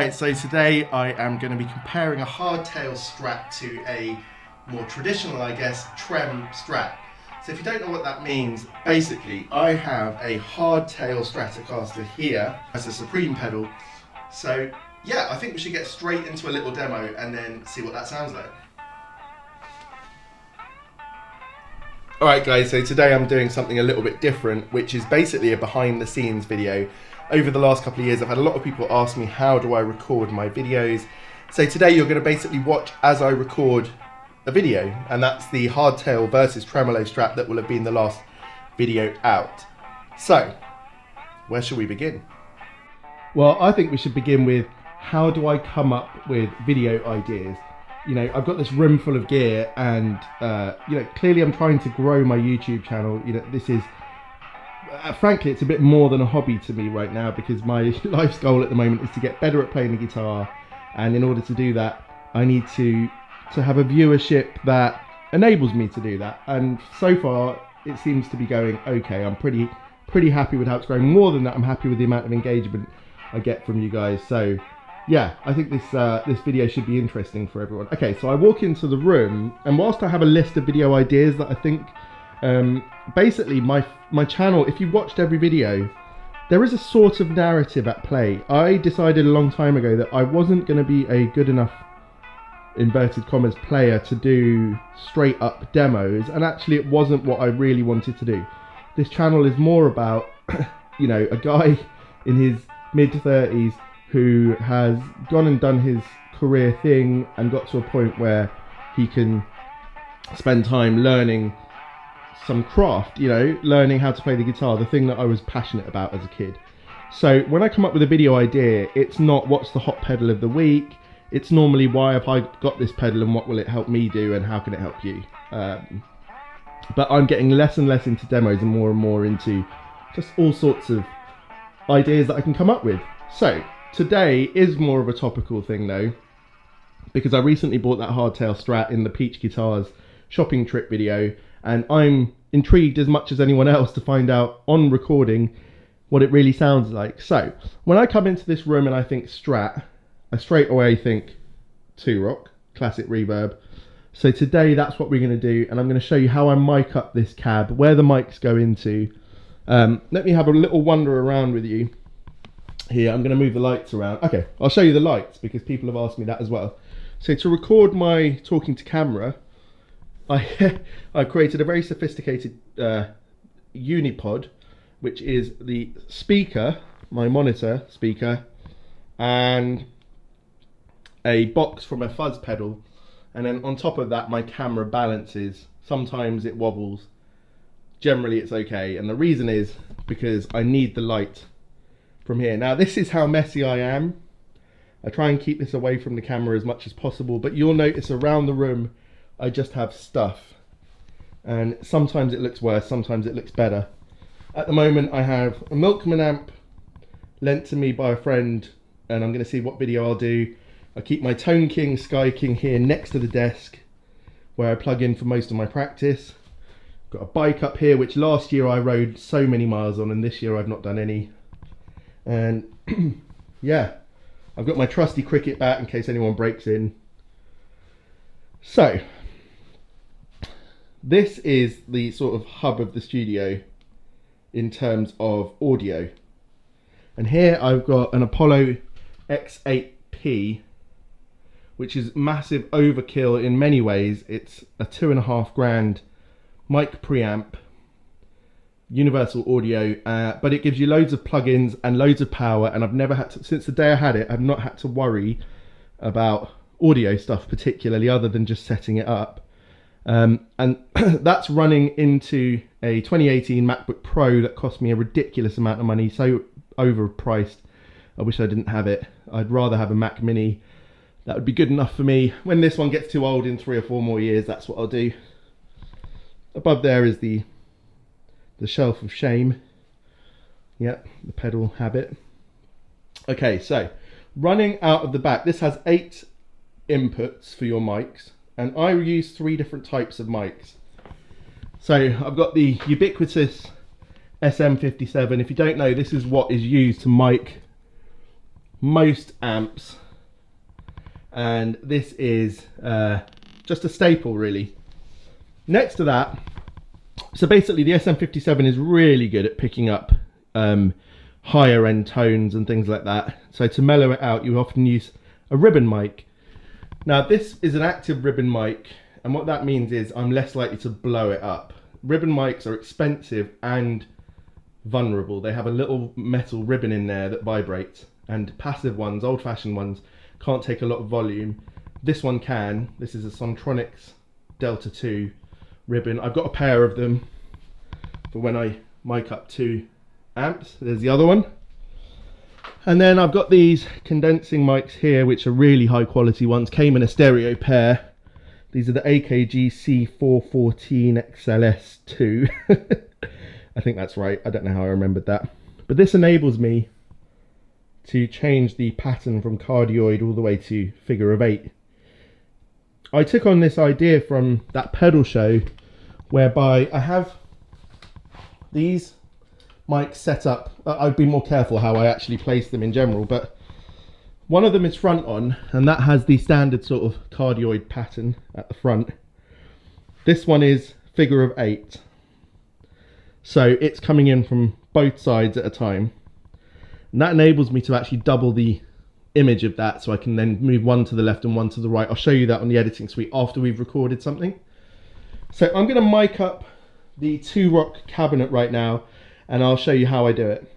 Alright, so today I am going to be comparing a hardtail Strat to a more traditional, I guess, trem Strat. So if you don't know what that means, basically I have a hardtail Stratocaster here as a Supreme pedal. So yeah, I think we should get straight into a little demo and then see what that sounds like. Alright guys, so today I'm doing something a little bit different, which is basically a behind the scenes video. Over the last couple of years I've had a lot of people ask me how do I record my videos. So today you're going to basically watch as I record a video, and that's the hardtail versus tremolo Strat that will have been the last video out. So, where should we begin? Well, I think we should begin with how do I come up with video ideas. You know, I've got this room full of gear and, you know, clearly I'm trying to grow my YouTube channel. You know, this is, frankly, it's a bit more than a hobby to me right now because my life's goal at the moment is to get better at playing the guitar. And in order to do that, I need to have a viewership that enables me to do that. And so far, it seems to be going okay. I'm pretty happy with how it's growing. More than that, I'm happy with the amount of engagement I get from you guys. So yeah, I think this video should be interesting for everyone. Okay, so I walk into the room, and whilst I have a list of video ideas that I think, basically my channel, if you watched every video, there is a sort of narrative at play. I decided a long time ago that I wasn't going to be a good enough, inverted commas, player to do straight up demos, and actually it wasn't what I really wanted to do. This channel is more about, you know, a guy in his mid-30s who has gone and done his career thing and got to a point where he can spend time learning some craft, you know, learning how to play the guitar, the thing that I was passionate about as a kid. So when I come up with a video idea, it's not what's the hot pedal of the week, it's normally why have I got this pedal and what will it help me do and how can it help you. But I'm getting less and less into demos and more into just all sorts of ideas that I can come up with. So today is more of a topical thing though, because I recently bought that hardtail Strat in the Peach Guitars shopping trip video, and I'm intrigued as much as anyone else to find out on recording what it really sounds like. So when I come into this room and I think Strat, I straight away think 2-rock, classic reverb. So today that's what we're going to do, and I'm going to show you how I mic up this cab, where the mics go into. Let me have a little wander around with you. Here, I'm going to move the lights around. Okay, I'll show you the lights because people have asked me that as well. So to record my talking to camera, I created a very sophisticated unipod, which is the speaker, my monitor speaker, and a box from a fuzz pedal, and then on top of that my camera balances. Sometimes it wobbles, generally it's okay, and the reason is because I need the light from here. Now this is how messy I am. I try and keep this away from the camera as much as possible, but you'll notice around the room I just have stuff, and sometimes it looks worse, sometimes it looks better. At the moment I have a Milkman amp lent to me by a friend, and I'm going to see what video I'll do. I keep my Tone King Sky King here next to the desk where I plug in for most of my practice. Got a bike up here which last year I rode so many miles on, and this year I've not done any. And yeah, I've got my trusty cricket bat in case anyone breaks in. So this is the sort of hub of the studio in terms of audio. And here I've got an Apollo X8P, which is massive overkill in many ways. It's a $2,500 mic preamp, universal audio, but it gives you loads of plugins and loads of power, and I've never had to, since the day I had it, I've not had to worry about audio stuff particularly, other than just setting it up. And that's running into a 2018 MacBook Pro that cost me a ridiculous amount of money, so overpriced. I wish I didn't have it. I'd rather have a Mac Mini. That would be good enough for me. When this one gets too old in 3 or 4 more years, that's what I'll do. Above there is the shelf of shame. Yep, the pedal habit. Okay, so running out of the back, this has 8 inputs for your mics, and I use 3 different types of mics. So I've got the ubiquitous SM57. If you don't know, this is what is used to mic most amps, and this is just a staple really. Next to that, so basically the SM57 is really good at picking up higher end tones and things like that. So to mellow it out, you often use a ribbon mic. Now this is an active ribbon mic, and what that means is I'm less likely to blow it up. Ribbon mics are expensive and vulnerable. They have a little metal ribbon in there that vibrates, and passive ones, old-fashioned ones, can't take a lot of volume. This one can. This is a Sontronics Delta 2 ribbon. I've got a pair of them for when I mic up 2 amps. There's the other one. And then I've got these condensing mics here, which are really high quality ones. Came in a stereo pair. These are the AKG C414 XLS2. I think that's right. I don't know how I remembered that. But this enables me to change the pattern from cardioid all the way to figure of 8. I took on this idea from that pedal show, whereby I have these mics set up. I'd be more careful how I actually place them in general, but one of them is front on, and that has the standard sort of cardioid pattern at the front. This one is figure of 8. So it's coming in from both sides at a time. And that enables me to actually double the image of that, so I can then move one to the left and one to the right. I'll show you that on the editing suite after we've recorded something. So I'm going to mic up the 2-rock cabinet right now, and I'll show you how I do it.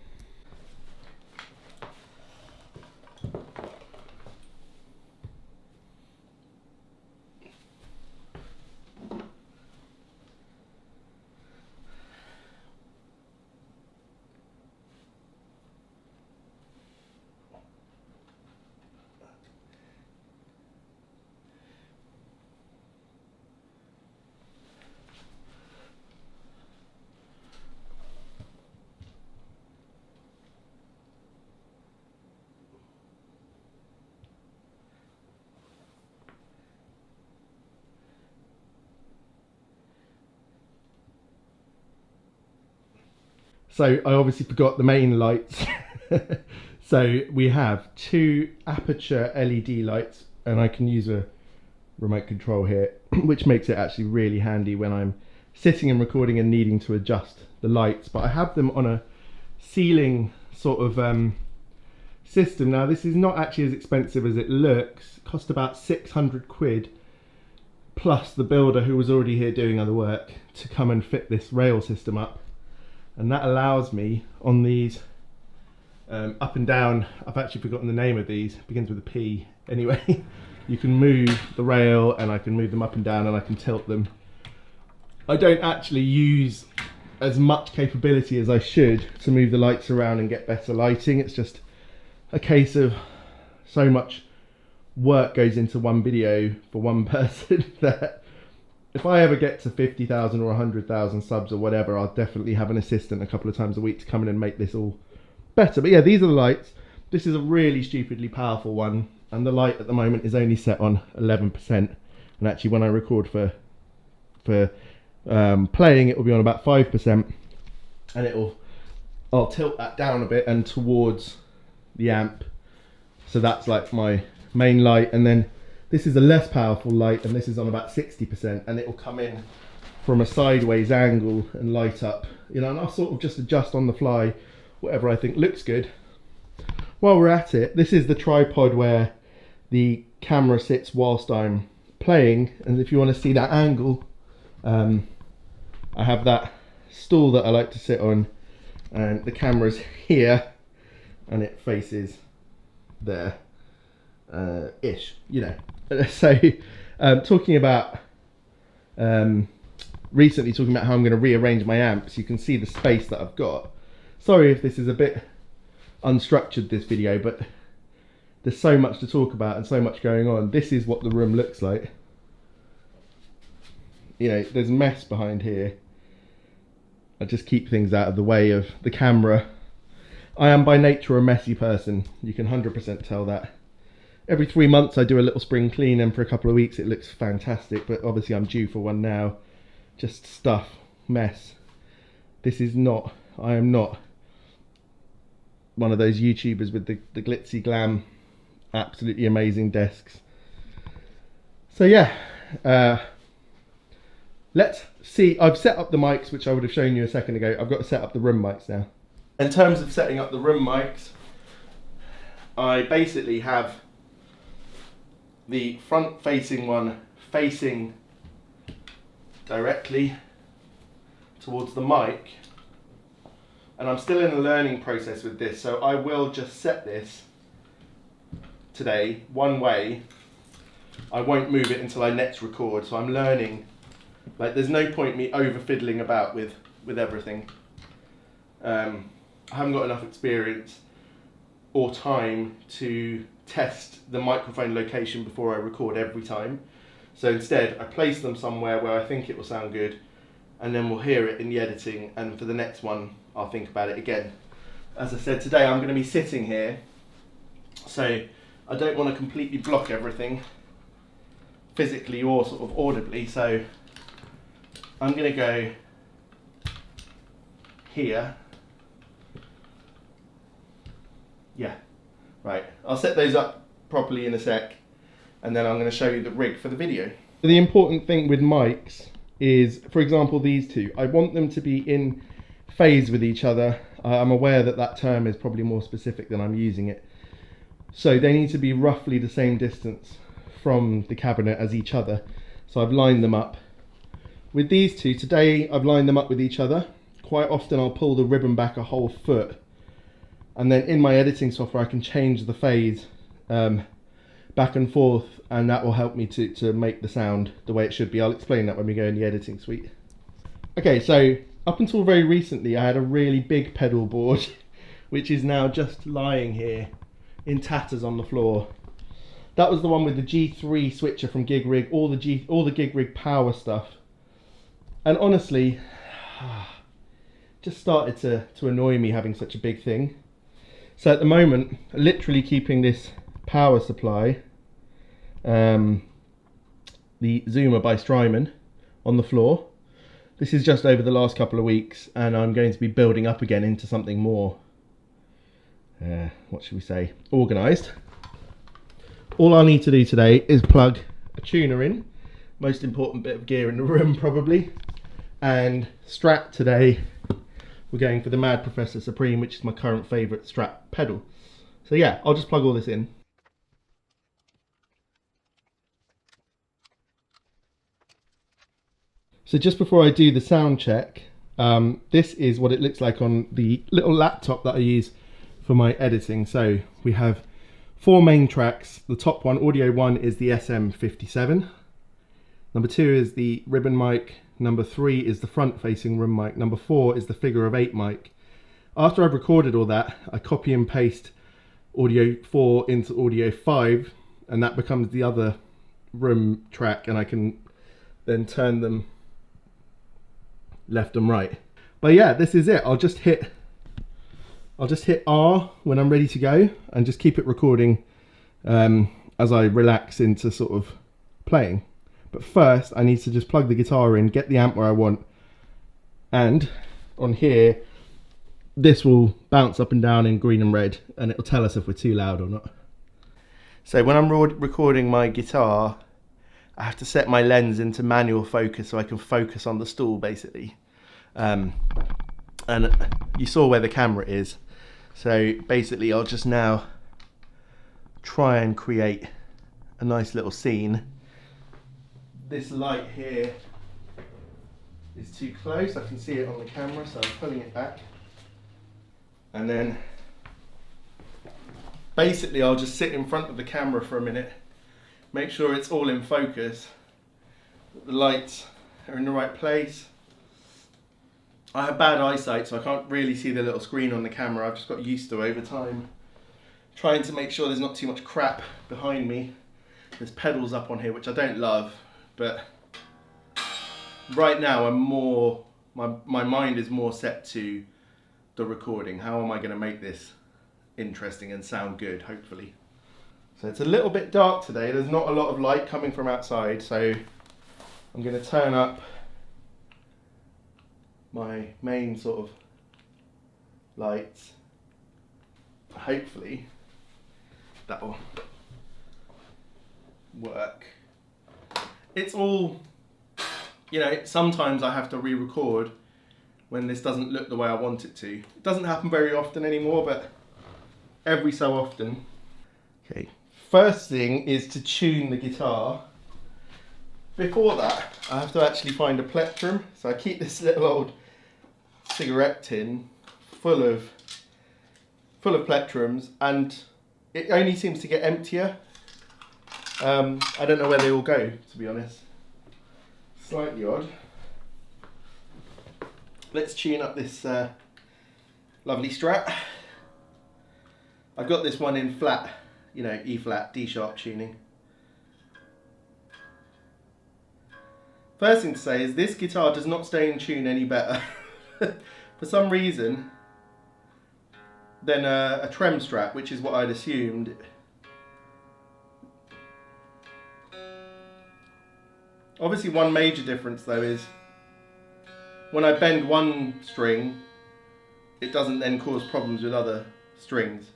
So I obviously forgot the main lights. So we have 2 aperture LED lights, and I can use a remote control here, which makes it actually really handy when I'm sitting and recording and needing to adjust the lights. But I have them on a ceiling sort of system. Now this is not actually as expensive as it looks. It cost about 600 quid, plus the builder who was already here doing other work to come and fit this rail system up. And that allows me on these up and down, I've actually forgotten the name of these, it begins with a P. Anyway, you can move the rail, and I can move them up and down, and I can tilt them. I don't actually use as much capability as I should to move the lights around and get better lighting. It's just a case of so much work goes into one video for one person that if I ever get to 50,000 or 100,000 subs or whatever, I'll definitely have an assistant a couple of times a week to come in and make this all better. But yeah, these are the lights. This is a really stupidly powerful one, and the light at the moment is only set on 11%. And actually, when I record for playing, it will be on about 5%, and I'll tilt that down a bit and towards the amp. So that's like my main light, and then this is a less powerful light, and this is on about 60%, and it will come in from a sideways angle and light up, you know, and I'll sort of just adjust on the fly whatever I think looks good. While we're at it, this is the tripod where the camera sits whilst I'm playing, and if you want to see that angle, I have that stool that I like to sit on, and the camera's here and it faces there ish, you know. So talking about recently talking about how I'm going to rearrange my amps, you can see the space that I've got. Sorry if this is a bit unstructured, this video, but there's so much to talk about and so much going on. This is what the room looks like. You know, there's mess behind here. I just keep things out of the way of the camera. I am by nature a messy person. You can 100% tell that. Every 3 months I do a little spring clean, and for a couple of weeks it looks fantastic, but obviously I'm due for one now. Just stuff, mess. This is not, I am not one of those YouTubers with the glitzy glam, absolutely amazing desks. So yeah, let's see. I've set up the mics, which I would have shown you a second ago. I've got to set up the room mics now. In terms of setting up the room mics, I basically have the front facing one facing directly towards the mic, and I'm still in a learning process with this, so I will just set this today one way. I won't move it until I next record, so I'm learning. Like, there's no point me over fiddling about with everything. I haven't got enough experience or time to test the microphone location before I record every time. So instead, I place them somewhere where I think it will sound good, and then we'll hear it in the editing, and for the next one, I'll think about it again. As I said, today I'm going to be sitting here, so I don't want to completely block everything, physically or sort of audibly, so I'm going to go here. Yeah, right. I'll set those up properly in a sec, and then I'm going to show you the rig for the video. The important thing with mics is, for example, these two. I want them to be in phase with each other. I'm aware that that term is probably more specific than I'm using it. So they need to be roughly the same distance from the cabinet as each other. So I've lined them up. With these two, today I've lined them up with each other. Quite often I'll pull the ribbon back a whole foot, and then in my editing software I can change the phase back and forth, and that will help me to make the sound the way it should be. I'll explain that when we go in the editing suite. Okay, so up until very recently I had a really big pedal board which is now just lying here in tatters on the floor. That was the one with the G3 switcher from Gig Rig, all the Gig Rig power stuff. And honestly, just started to annoy me having such a big thing. So at the moment, literally keeping this power supply, the Zoomer by Strymon, on the floor. This is just over the last couple of weeks, and I'm going to be building up again into something more, what should we say, organised. All I need to do today is plug a tuner in, most important bit of gear in the room probably, and Strat today. We're going for the Mad Professor Supreme, which is my current favourite Strat pedal. So yeah, I'll just plug all this in. So just before I do the sound check, this is what it looks like on the little laptop that I use for my editing. So we have 4 main tracks. The top one, audio 1, is the SM57. Number 2 is the ribbon mic. Number 3 is the front facing room mic. Number 4 is the figure of 8 mic. After I've recorded all that, I copy and paste audio 4 into audio 5, and that becomes the other room track, and I can then turn them left and right. But yeah, this is it. I'll just hit R when I'm ready to go, and just keep it recording as I relax into sort of playing. But first I need to just plug the guitar in, get the amp where I want, and on here this will bounce up and down in green and red, and it'll tell us if we're too loud or not. So when I'm recording my guitar, I have to set my lens into manual focus so I can focus on the stool basically. And you saw where the camera is. So basically I'll just now try and create a nice little scene. This light here is too close, I can see it on the camera, so I'm pulling it back. And then basically I'll just sit in front of the camera for a minute, make sure it's all in focus, that the lights are in the right place. I have bad eyesight, so I can't really see the little screen on the camera. I've just got used to over time. Trying to make sure there's not too much crap behind me. There's pedals up on here, which I don't love, but right now I'm more, my mind is more set to the recording. How am I going to make this interesting and sound good, hopefully. So it's a little bit dark today. There's not a lot of light coming from outside, so I'm going to turn up my main sort of lights. hopefully that'll work. It's all, you know, sometimes I have to re-record when this doesn't look the way I want it to. It doesn't happen very often anymore, but every so often. Okay, first thing is to tune the guitar. Before that, I have to actually find a plectrum. So I keep this little old cigarette tin full of plectrums, and it only seems to get emptier. I don't know where they all go, to be honest. Slightly odd. Let's tune up this lovely Strat. I've got this one in flat, you know, E flat, D sharp tuning. First thing to say is this guitar does not stay in tune any better for some reason than a trem Strat, which is what I'd assumed. Obviously one major difference though is when I bend one string, it doesn't then cause problems with other strings.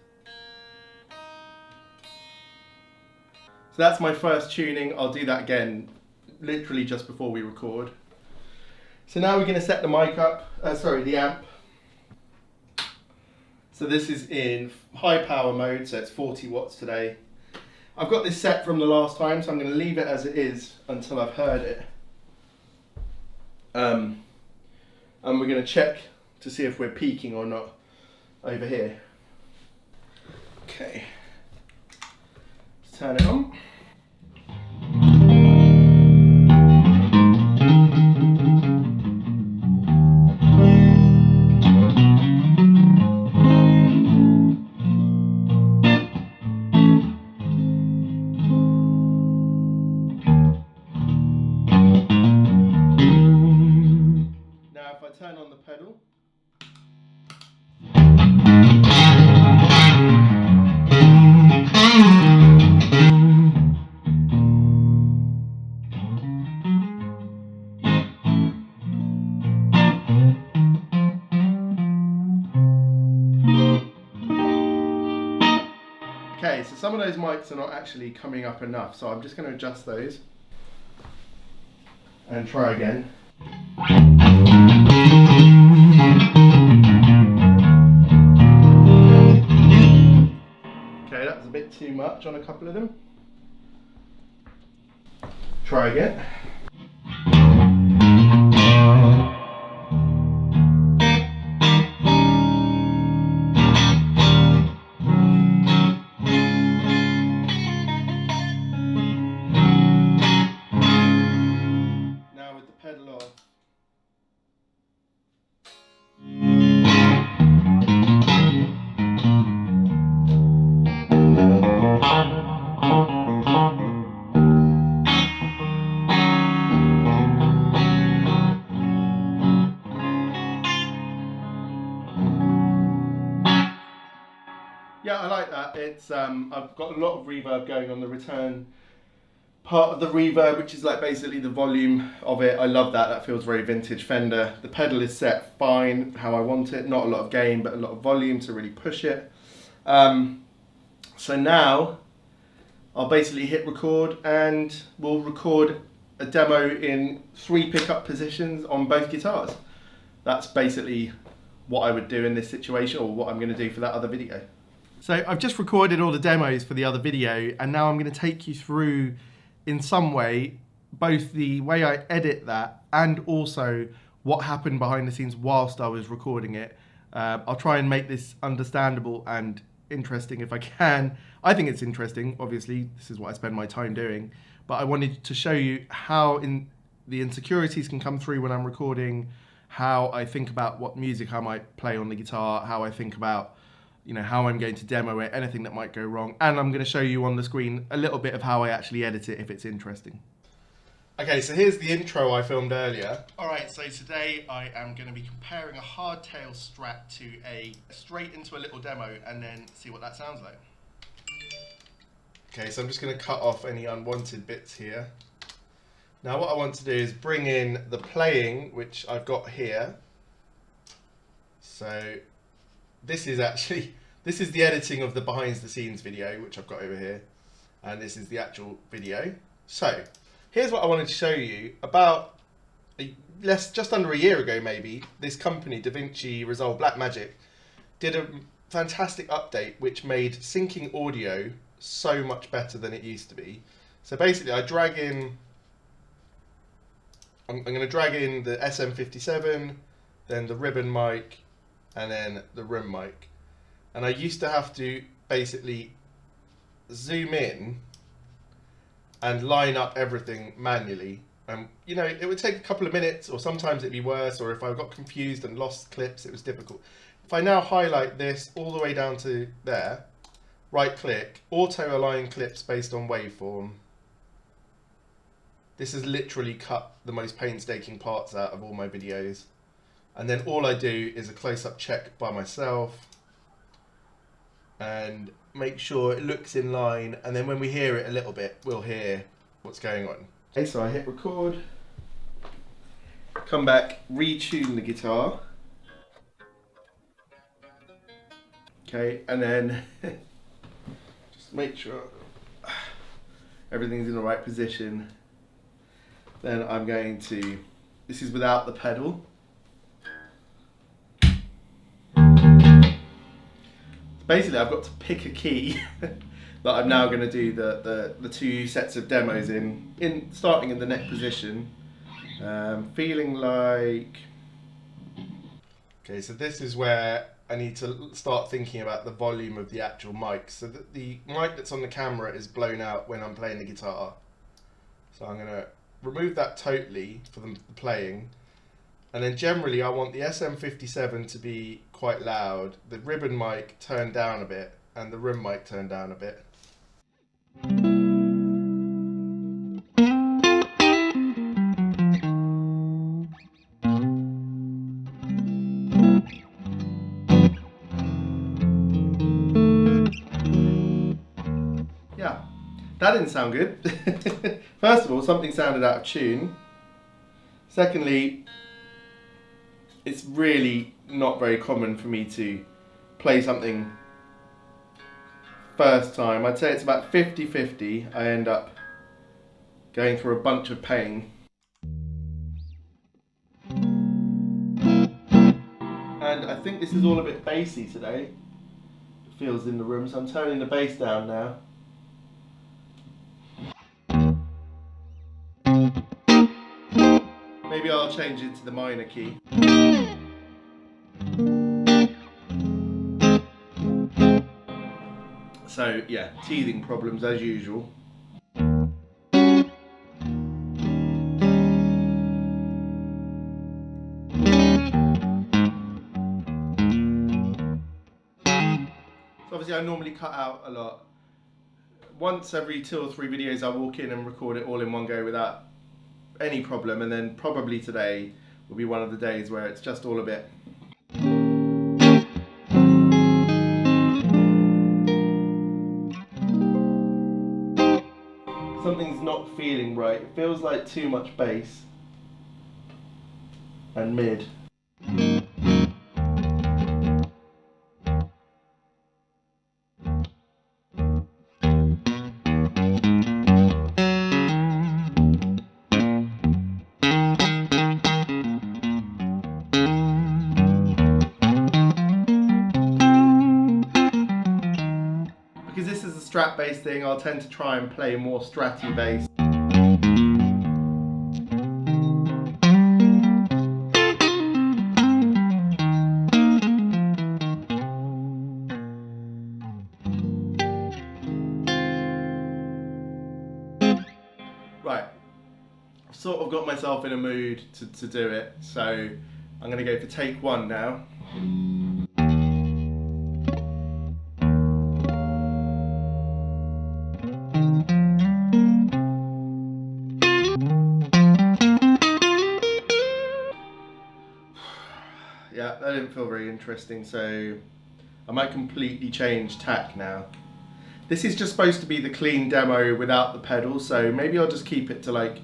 So that's my first tuning. I'll do that again literally just before we record. So now we're going to set the mic up, the amp. So this is in high power mode, so it's 40 watts today. I've got this set from the last time, so I'm going to leave it as it is until I've heard it. And we're going to check to see if we're peaking or not over here. Okay, let's turn it on. If I turn on the pedal, okay, so some of those mics are not actually coming up enough, so I'm just going to adjust those and try again. Okay, that was a bit too much on a couple of them. Try again. Now with the pedal off. Yeah, I like that. It's I've got a lot of reverb going on the return part of the reverb, which is like basically the volume of it. I love that. That feels very vintage Fender. The pedal is set fine how I want it. Not a lot of gain, but a lot of volume to really push it. So now I'll basically hit record and we'll record a demo in 3 pickup positions on both guitars. That's basically what I would do in this situation, or what I'm going to do for that other video. So I've just recorded all the demos for the other video, and now I'm going to take you through in some way both the way I edit that and also what happened behind the scenes whilst I was recording it. I'll try and make this understandable and interesting if I can. I think it's interesting, obviously, this is what I spend my time doing, but I wanted to show you how the insecurities can come through when I'm recording, how I think about what music I might play on the guitar, how I think about, you know, how I'm going to demo it, anything that might go wrong, and I'm going to show you on the screen a little bit of how I actually edit it if it's interesting. Okay, so here's the intro I filmed earlier. Alright, so today I am going to be comparing a hardtail Strat to a straight into a little demo and then see what that sounds like. Okay, so I'm just going to cut off any unwanted bits here. Now what I want to do is bring in the playing, which I've got here. So this is actually This is the editing of the behind the scenes video, which I've got over here. And this is the actual video. So, here's what I wanted to show you. About just under a year ago maybe, this company, DaVinci Resolve Blackmagic, did a fantastic update which made syncing audio so much better than it used to be. So basically I drag in, I'm going to drag in the SM57, then the ribbon mic, and then the room mic. And I used to have to basically zoom in and line up everything manually. You know, it would take a couple of minutes, or sometimes it'd be worse, or if I got confused and lost clips, it was difficult. If I now highlight this all the way down to there, right click, auto align clips based on waveform. This has literally cut the most painstaking parts out of all my videos. And then all I do is a close-up check by myself and make sure it looks in line. And then when we hear it a little bit, we'll hear what's going on. Okay, so I hit record, come back, retune the guitar. Okay, and then just make sure everything's in the right position. Then I'm going to, this is without the pedal. Basically, I've got to pick a key that I'm now going to do the two sets of demos in starting in the neck position. Feeling like, okay, so this is where I need to start thinking about the volume of the actual mic. So that the mic that's on the camera is blown out when I'm playing the guitar. So I'm going to remove that totally for the playing. And then generally I want the SM57 to be quite loud, the ribbon mic turned down a bit, and the room mic turned down a bit. Yeah, that didn't sound good. First of all, something sounded out of tune. Secondly, it's really not very common for me to play something first time. I'd say it's about 50-50. I end up going through a bunch of pain. And I think this is all a bit bassy today. It feels in the room, so I'm turning the bass down now. Maybe I'll change it to the minor key. So yeah, teething problems as usual. So obviously I normally cut out a lot. Once every 2 or 3 videos I walk in and record it all in one go without any problem, and then probably today will be one of the days where it's just all a bit. Something's not feeling right. It feels like too much bass and mid. Because this is a strat bass thing, I'll tend to try and play more stratty bass. Right, I've sort of got myself in a mood to do it, so I'm going to go for take 1 now. Yeah, that didn't feel very interesting, so I might completely change tack now. This is just supposed to be the clean demo without the pedal, so maybe I'll just keep it to like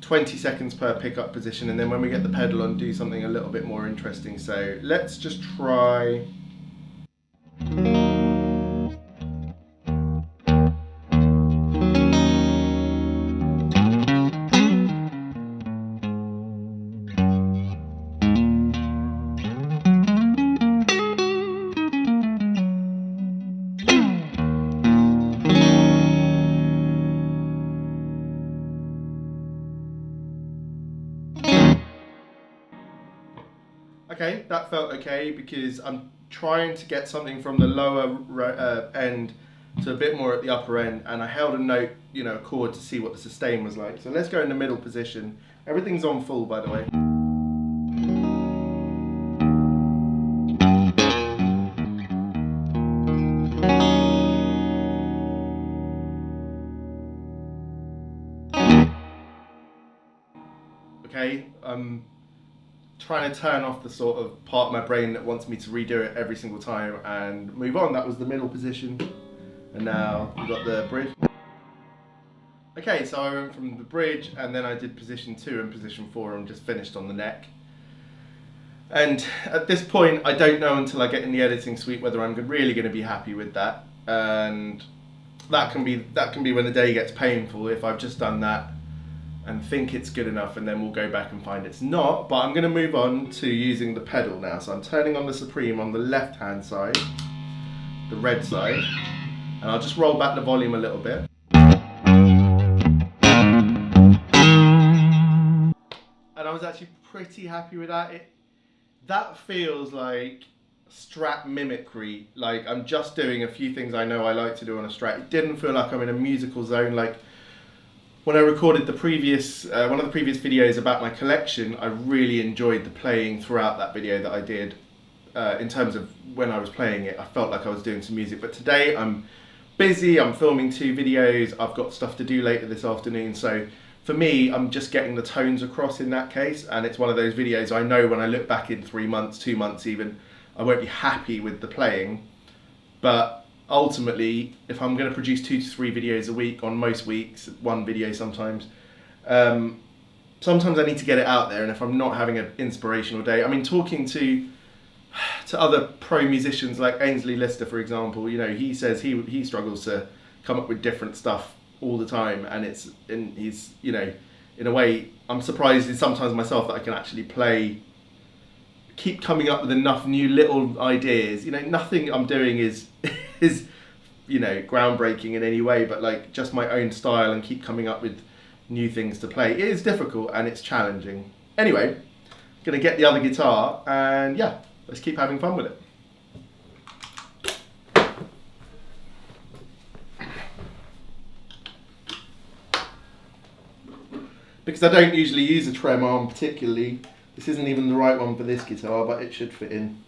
20 seconds per pickup position, and then when we get the pedal on, do something a little bit more interesting. So let's just try Okay, that felt okay because I'm trying to get something from the lower end to a bit more at the upper end, and I held a note, you know, a chord to see what the sustain was like. So let's go in the middle position. Everything's on full, by the way. Okay, I'm trying to turn off the sort of part of my brain that wants me to redo it every single time and move on. That was the middle position. And now we've got the bridge. Okay, so I went from the bridge and then I did position 2 and position 4 and just finished on the neck. And at this point, I don't know until I get in the editing suite whether I'm really going to be happy with that. And that can be when the day gets painful, if I've just done that and think it's good enough, and then we'll go back and find it's not. But I'm going to move on to using the pedal now. So I'm turning on the Supreme on the left hand side, the red side, and I'll just roll back the volume a little bit. And I was actually pretty happy with that. That feels like Strat mimicry. Like I'm just doing a few things I know I like to do on a Strat. It didn't feel like I'm in a musical zone. Like when I recorded the previous one of the previous videos about my collection, I really enjoyed the playing throughout that video that I did. In terms of when I was playing it, I felt like I was doing some music. But today I'm busy. I'm filming 2 videos. I've got stuff to do later this afternoon. So for me, I'm just getting the tones across in that case. And it's one of those videos I know when I look back in 3 months, 2 months even, I won't be happy with the playing. But ultimately, if I'm going to produce 2 to 3 videos a week, on most weeks, 1 video sometimes, sometimes I need to get it out there. And if I'm not having an inspirational day, I mean, talking to other pro musicians like Ainsley Lister, for example, you know, he says he struggles to come up with different stuff all the time, and he's, you know, in a way, I'm surprised sometimes myself that I can actually keep coming up with enough new little ideas. You know, nothing I'm doing is you know, groundbreaking in any way, but like just my own style, and keep coming up with new things to play. It is difficult and it's challenging. Anyway, gonna get the other guitar, and yeah, let's keep having fun with it. Because I don't usually use a trem arm particularly. This isn't even the right one for this guitar, but it should fit in.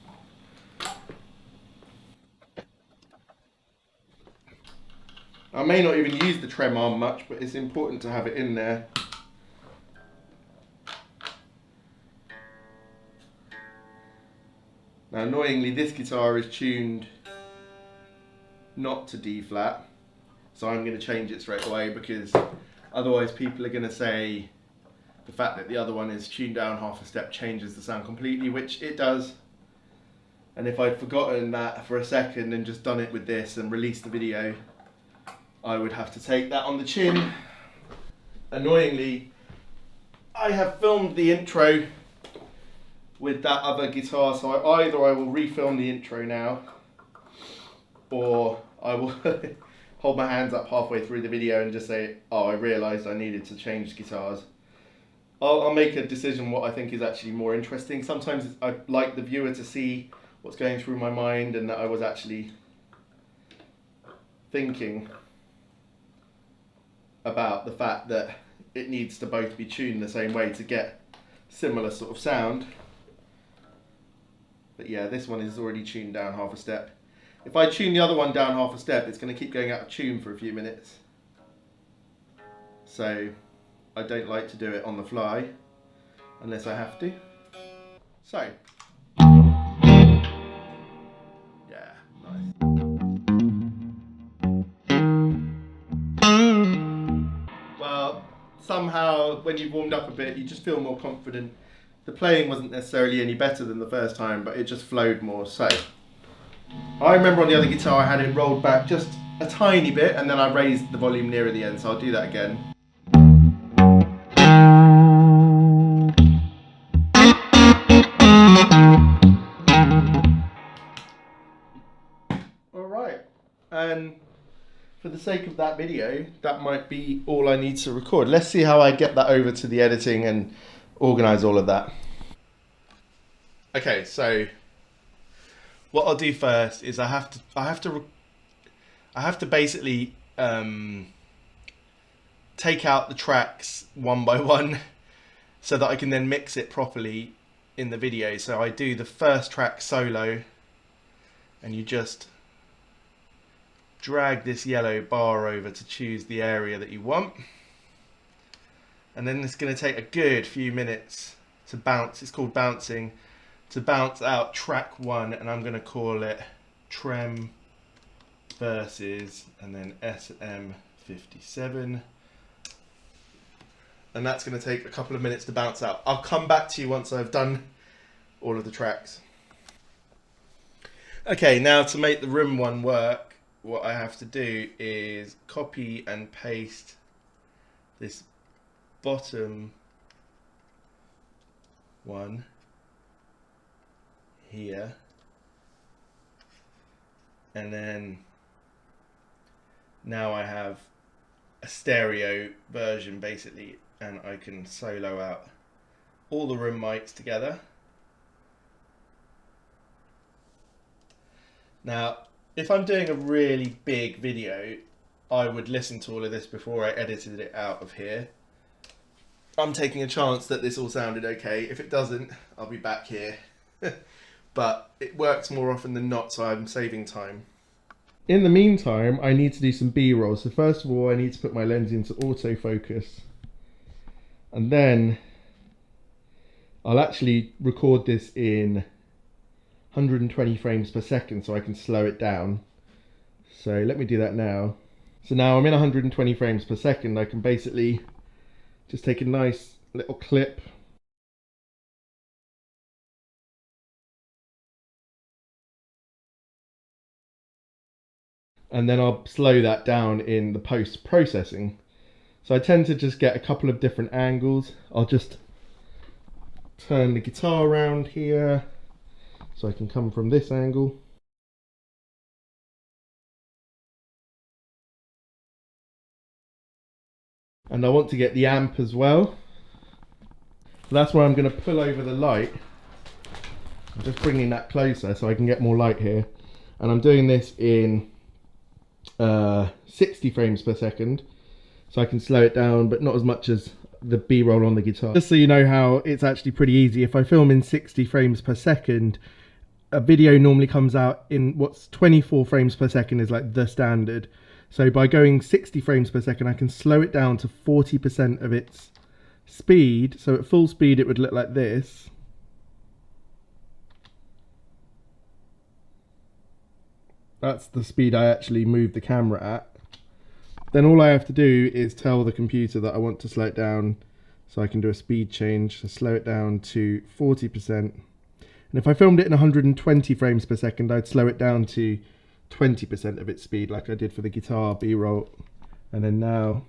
I may not even use the trem arm much, but it's important to have it in there. Now annoyingly, this guitar is tuned not to D flat, so I'm going to change it straight away, because otherwise people are going to say the fact that the other one is tuned down half a step changes the sound completely, which it does. And if I'd forgotten that for a second and just done it with this and released the video, I would have to take that on the chin. Annoyingly, I have filmed the intro with that other guitar, so either I will refilm the intro now, or I will hold my hands up halfway through the video and just say, oh, I realised I needed to change guitars. I'll make a decision what I think is actually more interesting. Sometimes I like the viewer to see what's going through my mind, and that I was actually thinking about the fact that it needs to both be tuned the same way to get similar sort of sound. But yeah, this one is already tuned down half a step. If I tune the other one down half a step, it's going to keep going out of tune for a few minutes. So I don't like to do it on the fly unless I have to. So yeah, nice. Well, somehow when you've warmed up a bit, you just feel more confident. The playing wasn't necessarily any better than the first time, but it just flowed more. So I remember on the other guitar I had it rolled back just a tiny bit, and then I raised the volume nearer the end, so I'll do that again. Alright, and for the sake of that video, that might be all I need to record. Let's see how I get that over to the editing and organise all of that. Okay, so what I'll do first is I have to basically take out the tracks one by one so that I can then mix it properly in the video. So I do the first track solo, and you just drag this yellow bar over to choose the area that you want. And then it's going to take a good few minutes to bounce. It's called bouncing, to bounce out track 1, and I'm going to call it Trem versus, and then SM57. And that's going to take a couple of minutes to bounce out. I'll come back to you once I've done all of the tracks. Okay, now to make the room one work, what I have to do is copy and paste this bottom one here, and then now I have a stereo version basically, and I can solo out all the room mics together. Now, if I'm doing a really big video, I would listen to all of this before I edited it out of here. I'm taking a chance that this all sounded okay. If it doesn't, I'll be back here. But it works more often than not, so I'm saving time. In the meantime, I need to do some B-roll. So first of all, I need to put my lens into autofocus. And then I'll actually record this in 120 frames per second so I can slow it down. So let me do that now. So now I'm in 120 frames per second. I can basically just take a nice little clip and then I'll slow that down in the post-processing. So I tend to just get a couple of different angles. I'll just turn the guitar around here so I can come from this angle. And I want to get the amp as well. So that's where I'm going to pull over the light. I'm just bringing that closer so I can get more light here. And I'm doing this in 60 frames per second. So I can slow it down, but not as much as the B-roll on the guitar. Just so you know how it's actually pretty easy. If I film in 60 frames per second, a video normally comes out in what's 24 frames per second is like the standard. So by going 60 frames per second, I can slow it down to 40% of its speed. So at full speed, it would look like this. That's the speed I actually move the camera at. Then all I have to do is tell the computer that I want to slow it down, so I can do a speed change, so slow it down to 40%. And if I filmed it in 120 frames per second, I'd slow it down to 20% of its speed, like I did for the guitar B-roll. And then now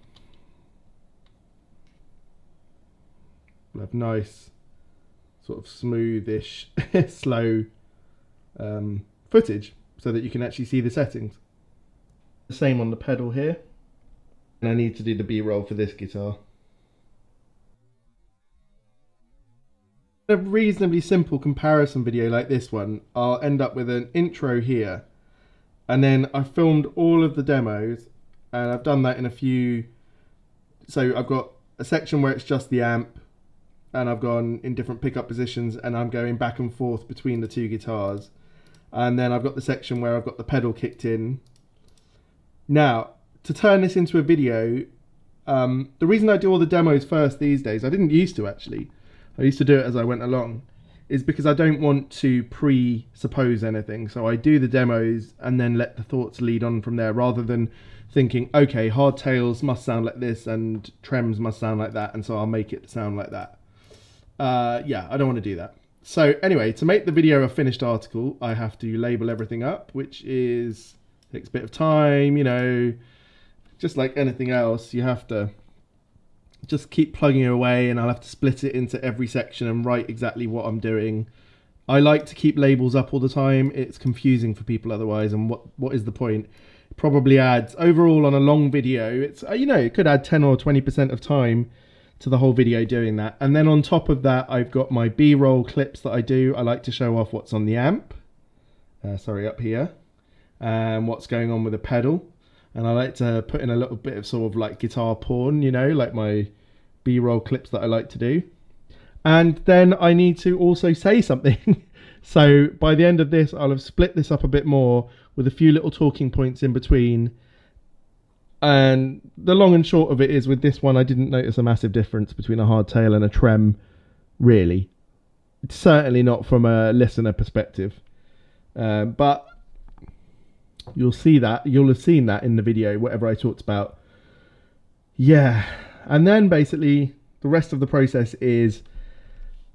we'll have nice, sort of smoothish, slow footage, so that you can actually see the settings. The same on the pedal here. And I need to do the B-roll for this guitar. A reasonably simple comparison video like this one, I'll end up with an intro here. And then I filmed all of the demos, and I've done that in a few. So I've got a section where it's just the amp, and I've gone in different pickup positions, and I'm going back and forth between the two guitars. And then I've got the section where I've got the pedal kicked in. Now, to turn this into a video, the reason I do all the demos first these days, I didn't used to actually, I used to do it as I went along, is because I don't want to presuppose anything. So I do the demos and then let the thoughts lead on from there, rather than thinking, okay, hardtails must sound like this and trems must sound like that, and so I'll make it sound like that. Yeah, I don't want to do that. So anyway, to make the video a finished article, I have to label everything up, which takes a bit of time, you know. Just like anything else, you have to just keep plugging it away, and I'll have to split it into every section and write exactly what I'm doing. I like to keep labels up all the time. It's confusing for people otherwise, and what is the point? It probably adds, overall on a long video, it's, you know, it could add 10 or 20% of time to the whole video doing that. And then on top of that, I've got my B-roll clips that I do. I like to show off what's on the amp, up here, and what's going on with the pedal. And I like to put in a little bit of sort of like guitar porn, you know, like my B-roll clips that I like to do. And then I need to also say something. So by the end of this, I'll have split this up a bit more with a few little talking points in between. And the long and short of it is, with this one, I didn't notice a massive difference between a hardtail and a trem, really. It's certainly not from a listener perspective. But you'll see that. You'll have seen that in the video, whatever I talked about. Yeah. And then basically, the rest of the process is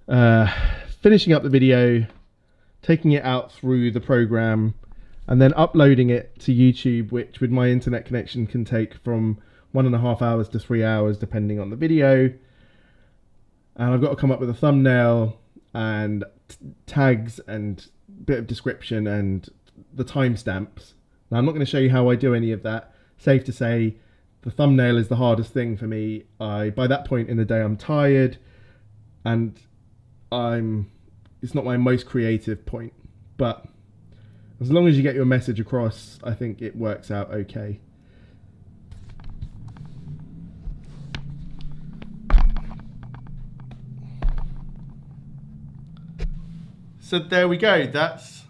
finishing up the video, taking it out through the program, and then uploading it to YouTube, which with my internet connection can take from 1.5 hours to 3 hours, depending on the video. And I've got to come up with a thumbnail and tags and bit of description and the timestamps. Now, I'm not going to show you how I do any of that. Safe to say, the thumbnail is the hardest thing for me. By that point in the day, I'm tired, and it's not my most creative point, but as long as you get your message across, I think it works out okay. So there we go. That's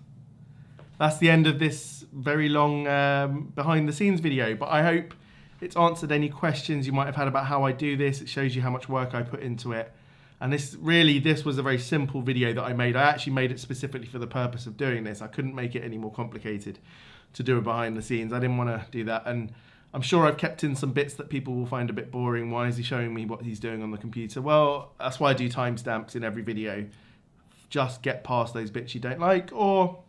the end of this very long behind the scenes video, but I hope it's answered any questions you might have had about how I do this. It shows you how much work I put into it. And this was a very simple video that I made. I actually made it specifically for the purpose of doing this. I couldn't make it any more complicated to do it behind the scenes. I didn't want to do that. And I'm sure I've kept in some bits that people will find a bit boring. Why is he showing me what he's doing on the computer? Well, that's why I do timestamps in every video. Just get past those bits you don't like. Or,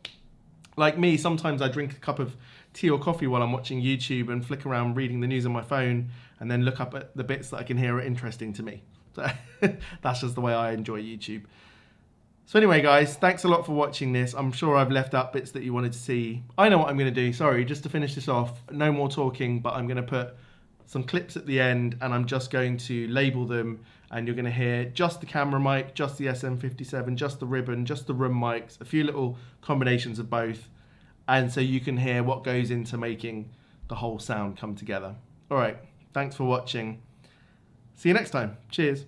like me, sometimes I drink a cup of tea or coffee while I'm watching YouTube and flick around reading the news on my phone and then look up at the bits that I can hear are interesting to me. So that's just the way I enjoy YouTube. So anyway, guys, thanks a lot for watching this. I'm sure I've left out bits that you wanted to see. I know what I'm going to do. Sorry, just to finish this off, no more talking, but I'm going to put some clips at the end and I'm just going to label them, and you're going to hear just the camera mic, just the SM57, just the ribbon, just the room mics, a few little combinations of both, and so you can hear what goes into making the whole sound come together. All right, thanks for watching. See you next time. Cheers.